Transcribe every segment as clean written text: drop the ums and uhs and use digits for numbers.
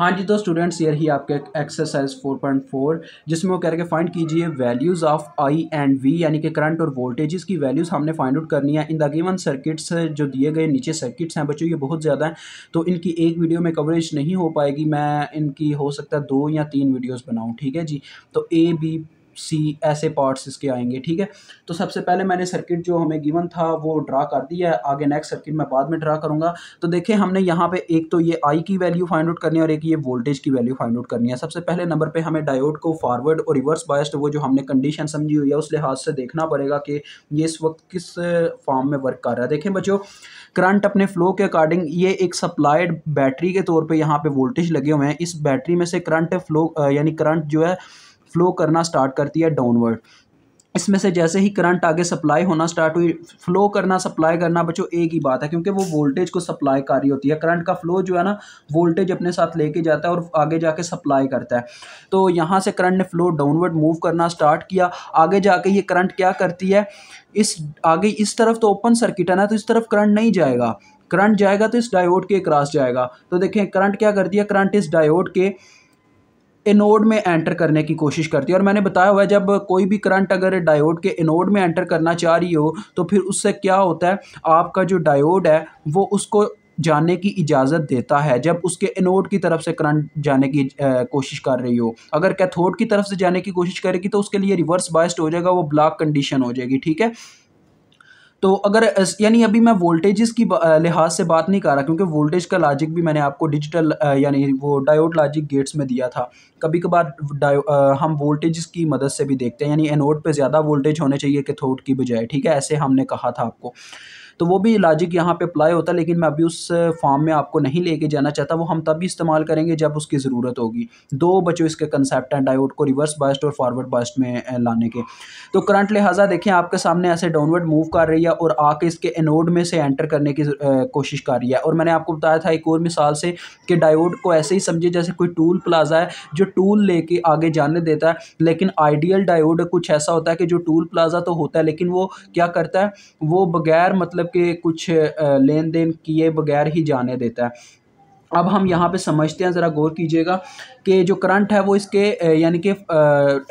हाँ जी, तो स्टूडेंट्स ये रही आपके एक्सरसाइज 4.4 जिसमें वो कह रहे हैं फाइंड कीजिए values of I and V, यानी कि करंट और वोल्टेजेस की वैल्यूज़ हमने फाइंड आउट करनी है इन द गिवन सर्किट्स। जो दिए गए नीचे सर्किट्स हैं बच्चों, ये बहुत ज़्यादा हैं, तो इनकी एक वीडियो में कवरेज नहीं हो पाएगी। मैं इनकी हो सकता है 2 या 3 वीडियोज़ बनाऊँ, ठीक है जी। तो ए बी सी ऐसे पार्ट्स इसके आएंगे, ठीक है। तो सबसे पहले मैंने सर्किट जो हमें गिवन था वो ड्रा कर दिया है, आगे नेक्स्ट सर्किट मैं बाद में ड्रा करूँगा। तो देखें, हमने यहाँ पे एक तो ये आई की वैल्यू फाइंड आउट करनी है और एक ये वोल्टेज की वैल्यू फाइंड आउट करनी है। सबसे पहले नंबर पे हमें डायोड को फॉरवर्ड और रिवर्स बायस्ड, वो जो हमने कंडीशन समझी हुई है उस लिहाज से देखना पड़ेगा कि ये इस वक्त किस फॉर्म में वर्क कर रहा है। देखें बच्चों, करंट अपने फ्लो के अकॉर्डिंग ये एक सप्लाइड बैटरी के तौर पे यहाँ पे वोल्टेज लगे हुए हैं। इस बैटरी में से करंट फ्लो यानी करंट जो है फ्लो करना स्टार्ट करती है डाउनवर्ड। इसमें से जैसे ही करंट आगे सप्लाई होना स्टार्ट हुई, फ्लो करना सप्लाई करना बच्चों एक ही बात है, क्योंकि वो वोल्टेज को सप्लाई कर रही होती है। करंट का फ्लो जो है ना, वोल्टेज अपने साथ लेके जाता है और आगे जाके सप्लाई करता है। तो यहाँ से करंट ने फ्लो डाउनवर्ड मूव करना स्टार्ट किया। आगे जाके ये करंट क्या करती है, इस आगे इस तरफ तो ओपन सर्किट है ना, तो इस तरफ करंट नहीं जाएगा। करंट जाएगा तो इस डायोड के क्रॉस जाएगा। तो देखें करंट क्या करती है, करंट इस डायोड के एनोड में एंटर करने की कोशिश करती है। और मैंने बताया हुआ है, जब कोई भी करंट अगर डायोड के एनोड में एंटर करना चाह रही हो तो फिर उससे क्या होता है, आपका जो डायोड है वो उसको जाने की इजाज़त देता है जब उसके एनोड की तरफ से करंट जाने की कोशिश कर रही हो। अगर कैथोड की तरफ से जाने की कोशिश करेगी तो उसके लिए रिवर्स बायस्ड हो जाएगा, वो ब्लॉक कंडीशन हो जाएगी, ठीक है। तो अगर यानी अभी मैं वोल्टेजेस की लिहाज से बात नहीं कर रहा, क्योंकि वोल्टेज का लॉजिक भी मैंने आपको डिजिटल यानी वो डायोड लॉजिक गेट्स में दिया था। कभी कभार हम वोल्टेजेस की मदद से भी देखते हैं, यानी एनोड पे ज़्यादा वोल्टेज होने चाहिए कैथोड की बजाय, ठीक है, ऐसे हमने कहा था आपको। तो वो भी लॉजिक यहाँ पे अप्लाई होता है, लेकिन मैं अभी उस फॉर्म में आपको नहीं लेके जाना चाहता। वो हम तभी इस्तेमाल करेंगे जब उसकी ज़रूरत होगी। दो बच्चों इसके कंसेप्ट हैं डायोड को रिवर्स बायस्ड और फॉरवर्ड बायस्ड में लाने के। तो करंट लिहाजा देखें आपके सामने ऐसे डाउनवर्ड मूव कर रही है और आके इसके एनोड में से एंटर करने की कोशिश कर रही है। और मैंने आपको बताया था एक और मिसाल से कि डायोड को ऐसे ही समझिए जैसे कोई टूल प्लाजा है जो टूल लेके आगे जाने देता है। लेकिन आइडियल डायोड कुछ ऐसा होता है कि जो टूल प्लाजा तो होता है, लेकिन वो क्या करता है, वो बगैर मतलब कि कुछ लेन देन किए बगैर ही जाने देता है। अब हम यहाँ पे समझते हैं, ज़रा गौर कीजिएगा कि जो करंट है वो इसके यानी कि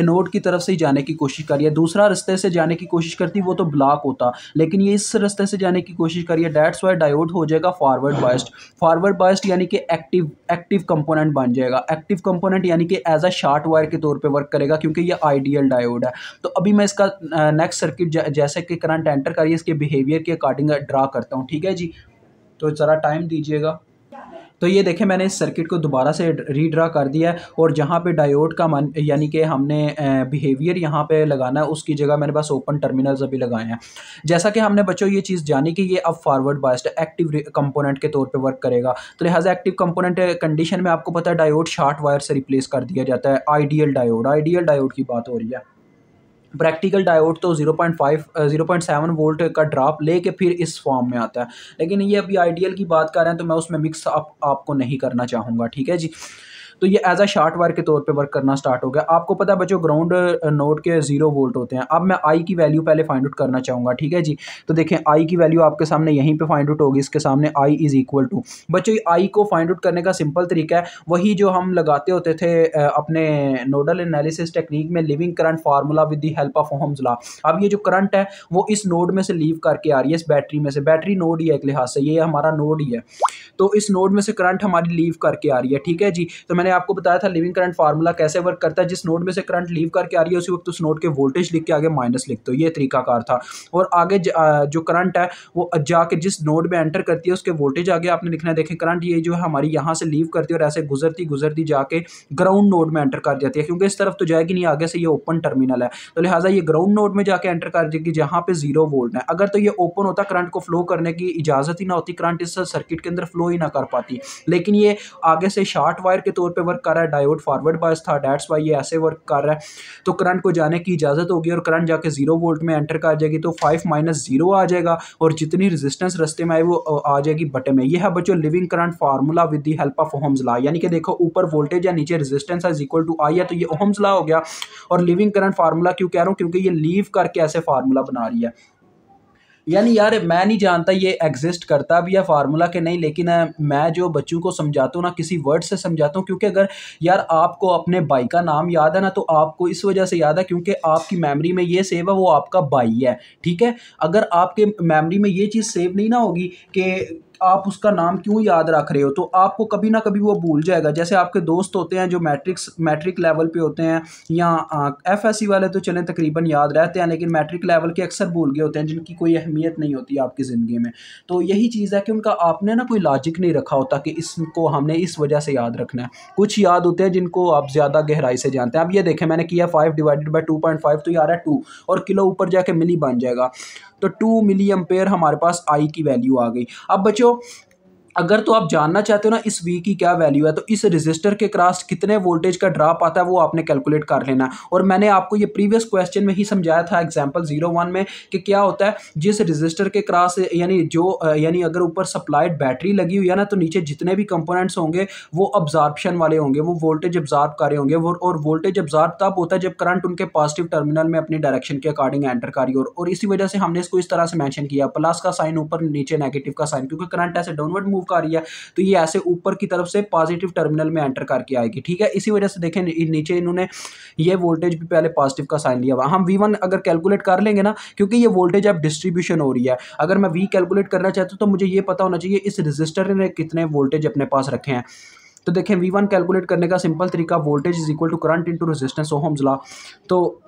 एनोड की तरफ से ही जाने की कोशिश कर रही है। दूसरा रास्ते से जाने की कोशिश करती वो तो ब्लॉक होता, लेकिन ये इस रास्ते से जाने की कोशिश कर रही है। दैट्स वाई डायोड हो जाएगा फॉरवर्ड बायस्ड। फॉरवर्ड बायस्ड यानी कि एक्टिव कंपोनेंट बन जाएगा। एक्टिव कंपोनेंट यानी कि एज अ शॉर्ट वायर के तौर पे वर्क करेगा, क्योंकि ये आइडियल डायोड है। तो अभी मैं इसका नेक्स्ट सर्किट जैसे कि करंट एंटर करिए इसके बिहेवियर के अकॉर्डिंग ड्रा करता हूँ, ठीक है जी। तो ज़रा टाइम दीजिएगा। तो ये देखें, मैंने इस सर्किट को दोबारा से रीड्रा कर दिया है और जहाँ पे डायोड का मन यानी कि हमने बिहेवियर यहाँ पे लगाना है, उसकी जगह मैंने पास ओपन टर्मिनल्स अभी लगाए हैं। जैसा कि हमने बच्चों ये चीज़ जानी कि ये अब फॉरवर्ड बायस्ड एक्टिव कंपोनेंट के तौर पे वर्क करेगा। तो लिहाजा एक्टिव कंपोनेंट कंडीशन में आपको पता है डायोड शॉर्ट वायर से रिप्लेस कर दिया जाता है। आइडियल डायोड की बात हो रही है। प्रैक्टिकल डायोड तो 0.7 वोल्ट का ड्रॉप लेके फिर इस फॉर्म में आता है, लेकिन ये अभी आइडियल की बात कर रहे हैं तो मैं उसमें मिक्स अप आपको नहीं करना चाहूँगा, ठीक है जी। तो ये एज अ शॉर्ट वायर के तौर पे वर्क करना स्टार्ट हो गया। आपको पता है बच्चों, ग्राउंड नोड के 0 वोल्ट होते हैं। अब मैं आई की वैल्यू पहले फाइंड आउट करना चाहूँगा, ठीक है जी। तो देखें, आई की वैल्यू आपके सामने यहीं पे फाइंड आउट होगी, इसके सामने आई इज इक्वल टू। बच्चों आई को फाइंड आउट करने का सिंपल तरीका है वही जो हम लगाते होते थे अपने नोडल एनालिसिस टेक्निक में, leaving current formula with the help of Ohm's law. अब ये जो करंट है वो इस नोड में से लीव करके आ रही है, इस बैटरी में से। बैटरी नोड ही है एक लिहाज से, ये हमारा नोड ही है। तो इस नोड में से करंट हमारी लीव करके आ रही है, ठीक है जी। तो मैंने आपको बताया था लिविंग करंट फार्मूला कैसे वर्क करता है। जिस नोड में से करंट लीव करके आ रही है उसी वक्त उस नोड के वोल्टेज लिख के आगे माइनस लिख दो, ये तरीकाकार था। और आगे जो करंट है वो जाके जिस नोड में एंटर करती है उसके वोल्टेज आगे आपने लिखना है। देखें, करंट ये जो है हमारी यहाँ से लीव करती है और ऐसे गुजरती गुजरती जाके ग्राउंड नोड में एंटर कर जाती है, क्योंकि इस तरफ तो जाएगी नहीं, आगे से ये ओपन टर्मिनल है। तो लिहाजा ये ग्राउंड नोड में जाके एंटर कर जाएगी जहाँ पे 0 वोल्ट है। अगर तो ये ओपन होता, करंट को फ्लो करने की इजाजत ही ना होती, करंट इस सर्किट के अंदर फ्लो ही ना कर पाती। लेकिन ये आगे से शॉर्ट वायर के तौर पे वर्क कर रहा है, डायोड फॉरवर्ड बायस था, दैट्स वाई ये ऐसे वर्क कर रहा है। तो करंट को जाने की इजाजत होगी और करंट जाके 0 वोल्ट में एंटर कर जाएगी। तो 5 माइनस 0 आ जाएगा और जितनी रेजिस्टेंस रास्ते में आई वो आ जाएगी बटे में। ये है बच्चों leaving current formula with the help of Ohm's law. यानी कि देखो, ऊपर वोल्टेज है नीचे रेजिस्टेंस है इक्वल टू आई है, तो ये ओहम्स लॉ हो गया। और लिविंग करंट फार्मूला क्यों कह रहा हूँ, क्योंकि ये लीव करके ऐसे फार्मूला बना रही है। यानी यार मैं नहीं जानता ये एग्जिस्ट करता भी है फार्मूला के नहीं, लेकिन मैं जो बच्चों को समझाता हूँ ना किसी वर्ड से समझाता हूँ, क्योंकि अगर यार आपको अपने भाई का नाम याद है ना, तो आपको इस वजह से याद है क्योंकि आपकी मेमोरी में ये सेव है वो आपका भाई है, ठीक है। अगर आपके मेमोरी में ये चीज़ सेव नहीं ना होगी कि आप उसका नाम क्यों याद रख रहे हो, तो आपको कभी ना कभी वो भूल जाएगा। जैसे आपके दोस्त होते हैं जो मैट्रिक लेवल पे होते हैं, या एफएससी वाले तो चलें तकरीबन याद रहते हैं, लेकिन मैट्रिक लेवल के अक्सर भूल गए होते हैं जिनकी कोई अहमियत नहीं होती आपकी ज़िंदगी में। तो यही चीज़ है कि उनका आपने ना कोई लॉजिक नहीं रखा होता कि इसको हमने इस वजह से याद रखना है। कुछ याद होते हैं जिनको आप ज़्यादा गहराई से जानते हैं। अब ये देखें मैंने किया 5 डिवाइडेड बाई 2.5 तो ये आ रहा है 2, और किलो ऊपर जाके मिली बन जाएगा, तो 2 मिली एम्पेयर हमारे पास आई की वैल्यू आ गई। अब बच्चों अगर तो आप जानना चाहते हो ना इस वी की क्या वैल्यू है, तो इस रजिस्टर के क्रॉस कितने वोल्टेज का ड्रॉप आता है वो आपने कैलकुलेट कर लेना है। और मैंने आपको ये प्रीवियस क्वेश्चन में ही समझाया था एग्जांपल 01 में कि क्या होता है जिस रजिस्टर के क्रॉस यानी अगर ऊपर सप्लाइड बैटरी लगी हुई है ना, तो नीचे जितने भी कंपोनेंट्स होंगे वो अब्जॉर्प्शन वाले होंगे, वो वोल्टेज अब्जॉर्ब कर रहे होंगे। और वोल्टेज अब्जॉर्ब तब होता है जब करंट उनके पॉजिटिव टर्मिनल में अपनी डायरेक्शन के अकॉर्डिंग एंटर कर रही हो। और इसी वजह से हमने इसको इस तरह से मेंशन किया, प्लस का साइन ऊपर, नीचे नेगेटिव का साइन, क्योंकि करंट ऐसे डाउनवर्ड मूव कर रही है तो ये ऐसे ऊपर की तरफ से पॉजिटिव टर्मिनल में एंटर करके आएगी, ठीक है। इसी वजह से देखें नीचे इन्होंने ये वोल्टेज भी पहले पॉजिटिव का साइन लिया हुआ। हम V1 अगर कैलकुलेट कर लेंगे ना, क्योंकि ये वोल्टेज अब डिस्ट्रीब्यूशन हो रही है, अगर मैं V कैलकुलेट करना चाहता हूँ तो मुझे ये पता होना चाहिए इस रजिस्टर ने कितने वोल्टेज अपने पास रखे हैं। तो देखें V1 कैलकुलेट करने का सिंपल तरीका, voltage is equal to current into resistance, Ohm's law. तो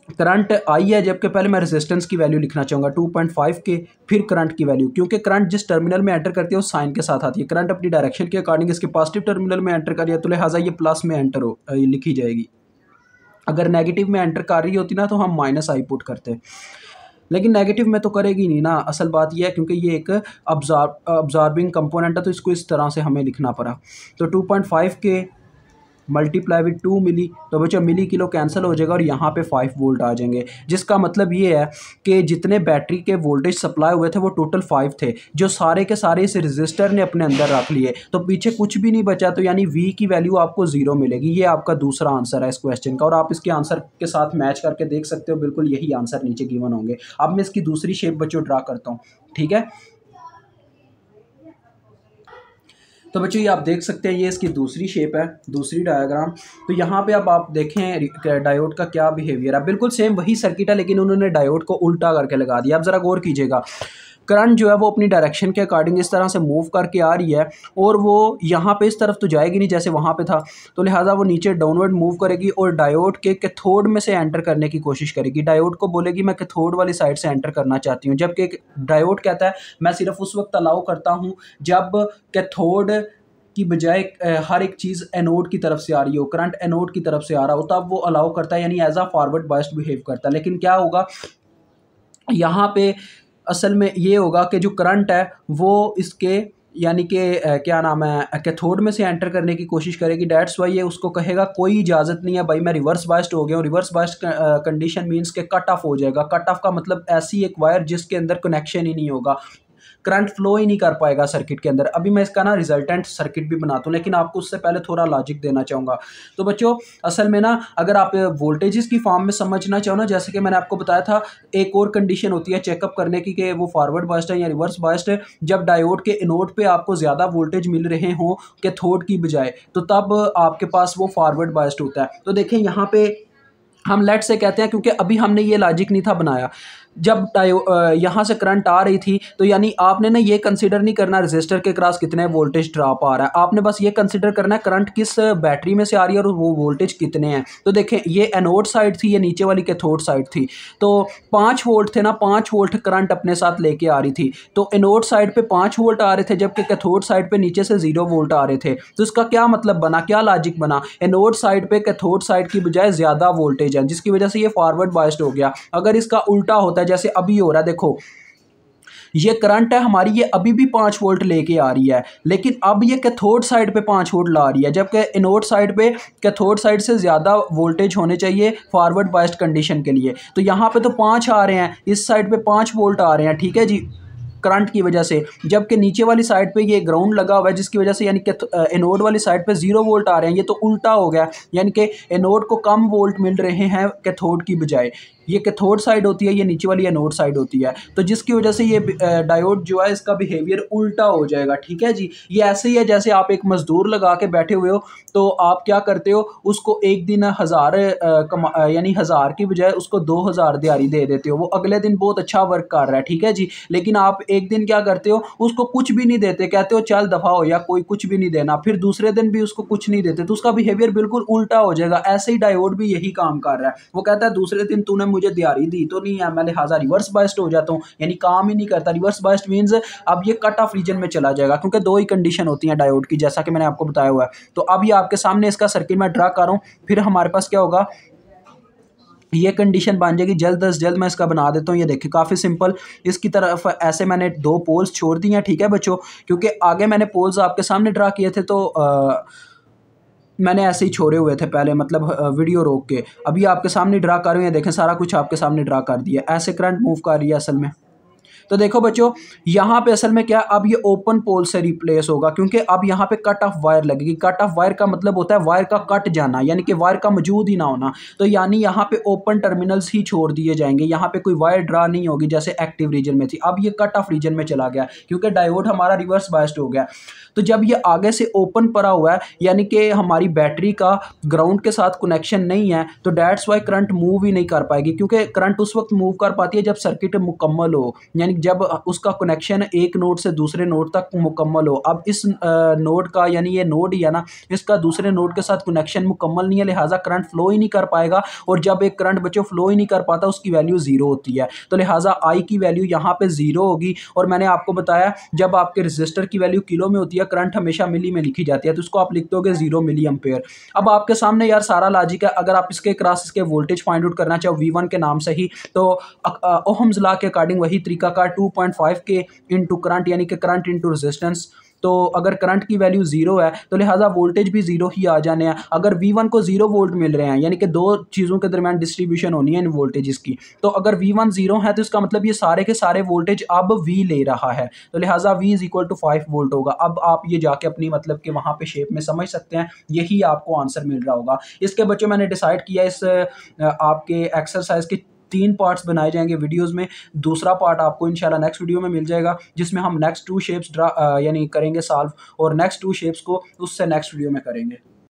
करंट आई है, जबकि पहले मैं रेजिस्टेंस की वैल्यू लिखना चाहूँगा 2.5 के, फिर करंट की वैल्यू, क्योंकि करंट जिस टर्मिनल में एंटर करती है उस साइन के साथ आती है। करंट अपनी डायरेक्शन के अकॉर्डिंग इसके पॉजिटिव टर्मिनल में एंटर कर रही है, तो लिहाजा ये प्लस में एंटर लिखी जाएगी। अगर नेगेटिव में एंटर कर रही होती ना तो हम माइनस आई पुट करते, लेकिन नेगेटिव में तो करेगी नहीं ना। असल बात यह है क्योंकि ये एक अब्जॉर्बिंग कंपोनेंट है, तो इसको इस तरह से हमें लिखना पड़ा। तो 2.5 के मल्टीप्लाई विद 2 मिली, तो बच्चों मिली किलो कैंसिल हो जाएगा और यहाँ पे 5 वोल्ट आ जाएंगे, जिसका मतलब ये है कि जितने बैटरी के वोल्टेज सप्लाई हुए थे वो टोटल 5 थे, जो सारे के सारे इस रजिस्टर ने अपने अंदर रख लिए, तो पीछे कुछ भी नहीं बचा। तो यानी V की वैल्यू आपको 0 मिलेगी। ये आपका दूसरा आंसर है इस क्वेश्चन का, और आप इसके आंसर के साथ मैच करके देख सकते हो, बिल्कुल यही आंसर नीचे गिवन होंगे। अब मैं इसकी दूसरी शेप बच्चों ड्रा करता हूँ, ठीक है। तो बच्चों ये आप देख सकते हैं, ये इसकी दूसरी शेप है, दूसरी डायग्राम। तो यहाँ पे अब आप देखें डायोड का क्या बिहेवियर है, बिल्कुल सेम वही सर्किट है, लेकिन उन्होंने डायोड को उल्टा करके लगा दिया। अब ज़रा गौर कीजिएगा, करंट जो है वो अपनी डायरेक्शन के अकॉर्डिंग इस तरह से मूव करके आ रही है, और वो यहाँ पे इस तरफ तो जाएगी नहीं जैसे वहाँ पे था, तो लिहाजा वो नीचे डाउनवर्ड मूव करेगी और डायोड के कैथोड में से एंटर करने की कोशिश करेगी। डायोड को बोलेगी मैं कैथोड वाली साइड से एंटर करना चाहती हूँ, जबकि डायोड कहता है मैं सिर्फ उस वक्त अलाउ करता हूँ जब कैथोड की बजाय हर एक चीज़ एनोड की तरफ से आ रही हो, करंट एनोड की तरफ से आ रहा हो, तब वो अलाउ करता है, यानी as a forward biased behave करता है। लेकिन क्या होगा यहाँ पे, असल में ये होगा कि जो करंट है वो इसके यानी कि क्या नाम है कैथोड में से एंटर करने की कोशिश करेगी। डेट्स वाई ये उसको कहेगा कोई इजाज़त नहीं है भाई, मैं रिवर्स बायस्ड हो गया हूँ। रिवर्स बायस्ड कंडीशन मीन्स के कट ऑफ हो जाएगा। कट ऑफ का मतलब ऐसी एक वायर जिसके अंदर कनेक्शन ही नहीं होगा, करंट फ्लो ही नहीं कर पाएगा सर्किट के अंदर। अभी मैं इसका ना रिजल्टेंट सर्किट भी बनाता हूँ, लेकिन आपको उससे पहले थोड़ा लॉजिक देना चाहूँगा। तो बच्चों असल में ना अगर आप वोल्टेजेस की फॉर्म में समझना चाहो ना, जैसे कि मैंने आपको बताया था एक और कंडीशन होती है चेकअप करने की कि वो फॉरवर्ड बायस्ड है या रिवर्स बायस्ड है। जब डायोड के एनोड पे आपको ज़्यादा वोल्टेज मिल रहे हों कैथोड की बजाय, तो तब आपके पास वो फॉरवर्ड बायस्ड होता है। तो देखें यहाँ पे हम लेट से कहते हैं, क्योंकि अभी हमने ये लॉजिक नहीं था बनाया, जब यहाँ से करंट आ रही थी तो यानी आपने ना ये कंसीडर नहीं करना रेजिस्टर के क्रॉस कितने वोल्टेज ड्रॉप आ रहा है, आपने बस ये कंसीडर करना है करंट किस बैटरी में से आ रही है और वो वोल्टेज कितने हैं। तो देखें ये एनोड साइड थी, ये नीचे वाली कैथोड साइड थी, तो 5 वोल्ट थे ना, 5 वोल्ट करंट अपने साथ लेके आ रही थी। तो एनोड साइड पे 5 वोल्ट आ रहे थे, जबकि कैथोड साइड पे नीचे से 0 वोल्ट आ रहे थे। तो इसका क्या मतलब बना, क्या लॉजिक बना, एनोड साइड पे कैथोड साइड की बजाय ज़्यादा वोल्टेज है, जिसकी वजह से ये फॉरवर्ड बायस्ड हो गया। अगर इसका उल्टा होता है जैसे अभी हो रहा है, देखो ये करंट है हमारी, ये अभी भी 5 वोल्ट लेके आ रही है, लेकिन अब ये कैथोड साइड पे 5 वोल्ट ला रही है, जबकि एनोड साइड पे कैथोड साइड से ज़्यादा वोल्टेज होने चाहिए फॉरवर्ड बायस्ड कंडीशन के लिए। तो यहाँ पे तो 5 आ रहे हैं, इस साइड पे 5 वोल्ट आ रहे हैं, ठीक है जी। करंट की वजह से, जबकि नीचे वाली साइड पे ये ग्राउंड लगा हुआ है जिसकी वजह से यानी कि एनोड वाली साइड पे 0 वोल्ट आ रहे हैं। ये तो उल्टा हो गया, यानी कि एनोड को कम वोल्ट मिल रहे हैं कैथोड की बजाय। ये कैथोड साइड होती है, ये नीचे वाली एनोड साइड होती है, तो जिसकी वजह से ये डायोड जो है इसका बिहेवियर उल्टा हो जाएगा। ठीक है जी, ये ऐसे ही है जैसे आप एक मजदूर लगा के बैठे हुए हो, तो आप क्या करते हो, उसको एक दिन 1000 यानी 1000 की बजाय उसको 2000 दिहाड़ी दे देते हो। वो अगले दिन बहुत अच्छा वर्क कर रहा है, ठीक है जी, लेकिन आप एक दिन क्या करते हो, उसको कुछ भी नहीं देते, कहते हो चल दफा हो या कोई कुछ भी नहीं देना, फिर दूसरे दिन भी उसको कुछ नहीं देते, तो उसका बिहेवियर बिल्कुल उल्टा हो जाएगा। ऐसे ही डायोड भी यही काम कर रहा है। वो कहता है दूसरे दिन तूने मुझे दिहाड़ी दी तो नहीं है, मैं लिहाजा रिवर्स बायस्ड हो जाता हूँ, यानी काम ही नहीं करता। रिवर्स बायस्ड मीन्स अब ये कट ऑफ रीजन में चला जाएगा, क्योंकि दो ही कंडीशन होती हैं डायोड की, जैसा कि मैंने आपको बताया हुआ है। तो अब ये आपके सामने इसका सर्किट मैं ड्रा कर रहा हूँ, फिर हमारे पास क्या होगा, ये कंडीशन बन जाएगी। जल्द अज जल्द मैं इसका बना देता हूँ। ये देखिए काफ़ी सिंपल, इसकी तरफ ऐसे मैंने 2 पोल्स छोड़ दिए हैं, ठीक है बच्चों, क्योंकि आगे मैंने पोल्स आपके सामने ड्रा किए थे, तो मैंने ऐसे ही छोड़े हुए थे पहले, मतलब वीडियो रोक के। अभी आपके सामने ड्रा कर रहे हैं, देखें सारा कुछ आपके सामने ड्रा कर दिया। ऐसे करंट मूव कर रही है असल में। तो देखो बच्चों, यहाँ पे असल में क्या, अब ये ओपन पोल से रिप्लेस होगा, क्योंकि अब यहाँ पे कट ऑफ वायर लगेगी। कट ऑफ वायर का मतलब होता है वायर का कट जाना, यानी कि वायर का मौजूद ही ना होना। तो यानी यहाँ पे ओपन टर्मिनल्स ही छोड़ दिए जाएंगे, यहाँ पे कोई वायर ड्रा नहीं होगी जैसे एक्टिव रीजन में थी। अब ये कट ऑफ रीजन में चला गया, क्योंकि डायोड हमारा रिवर्स बायस्ड हो गया। तो जब ये आगे से ओपन पड़ा हुआ है, यानी कि हमारी बैटरी का ग्राउंड के साथ कनेक्शन नहीं है, तो दैट्स वाई करंट मूव ही नहीं कर पाएगी, क्योंकि करंट उस वक्त मूव कर पाती है जब सर्किट मुकम्मल हो, यानी जब उसका कनेक्शन एक नोड से दूसरे नोड तक मुकम्मल हो। अब इस नोड का, यानी ये नोड ही है ना, इसका दूसरे नोड के साथ कनेक्शन मुकम्मल नहीं है, लिहाजा करंट फ्लो ही नहीं कर पाएगा। और जब एक करंट बच्चों फ्लो ही नहीं कर पाता, उसकी वैल्यू 0 होती है, तो लिहाजा आई की वैल्यू यहाँ पे 0 होगी। और मैंने आपको बताया जब आपके रजिस्टर की वैल्यू किलो में होती है, करंट हमेशा मिली में लिखी जाती है, तो उसको आप लिख दोगे 0 मिली एम्पेयर। अब आपके सामने यार सारा लॉजिक है। अगर आप इसके क्रॉस इसके वोल्टेज फाइंड आउट करना चाहो V1 के नाम से ही, तो ओहम्स लॉ के अकॉर्डिंग वही तरीका का 2.5 के इंटू करंट, यानी कि करंट इंटू रेजिस्टेंस। तो अगर करंट की वैल्यू 0 है तो लिहाजा वोल्टेज भी 0 ही आ जाने हैं। अगर V1 को 0 वोल्ट मिल रहे हैं, यानी कि दो चीज़ों के दरमियान डिस्ट्रीब्यूशन होनी है इन वोल्टेजेस की, तो अगर V1 0 है तो इसका मतलब ये सारे के सारे वोल्टेज अब V ले रहा है, तो लिहाजा V is equal to 5 volt होगा। अब आप ये जाके अपनी मतलब कि वहाँ पे शेप में समझ सकते हैं, यही आपको आंसर मिल रहा होगा। इसके बच्चों मैंने डिसाइड किया इस आपके एक्सरसाइज के 3 पार्ट्स बनाए जाएंगे वीडियोस में। दूसरा पार्ट आपको इंशाल्लाह नेक्स्ट वीडियो में मिल जाएगा, जिसमें हम नेक्स्ट 2 शेप्स यानी करेंगे सॉल्व, और नेक्स्ट 2 शेप्स को उससे नेक्स्ट वीडियो में करेंगे।